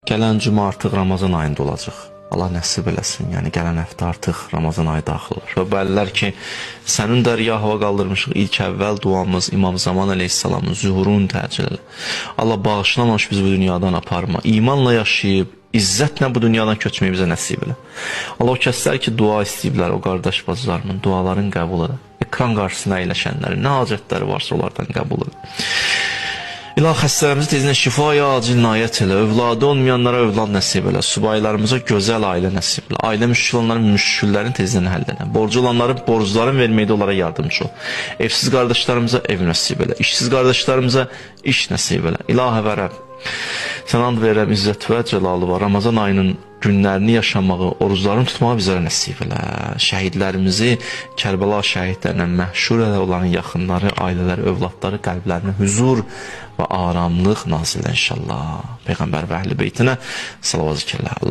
Gələn cümə artıq Ramazan ayında olacaq. Allah nəsib eləsin. Yəni gələn həftə artıq Ramazan ayı daxil olur. Və bəllər ki, sənin dərya hava qaldırmışıq. İlk əvvəl duamız İmam Zaman əleyhissalamın zuhurunu təcil elə. Allah bağışlamamış bizi bu dünyadan aparma. İmanla yaşayıb, izzətlə bu dünyadan köçməyi bizə nəsib elə. Allah o kəslər ki, dua istəyiblər, o qardaş bacılarımın duaların qəbul elə. Ekran qarşısına əyləşənləri, nə hacətləri varsa onlardan qəbul elə. İlah xəstələrimizi tezinə şifaya acil inayət elə, övladı olmayanlara övlad nəsib elə, subaylarımıza gözəl ailə nəsib elə, ailə müşkül olanların müşküllərin tezinə həll elə, borcu olanların borcların verməkdə onlara yardımcı ol, evsiz qardaşlarımıza ev nəsib elə, işsiz qardaşlarımıza iş nəsib elə. İlah və Rəbb, sən and verirəm izzət və cəlalı var, Ramazan ayının günlərini yaşamağı, oruclarını tutmağı bizlərə nəsib elə. Şəhidlərimizi Kərbəla şəhidlərinə məhşur elə, onların yaxınları, ailələri, övladları qəlblərinə huzur və aramlıq nazil inşallah. Peyğəmbər və əhl-i beytinə salavat zikirlər.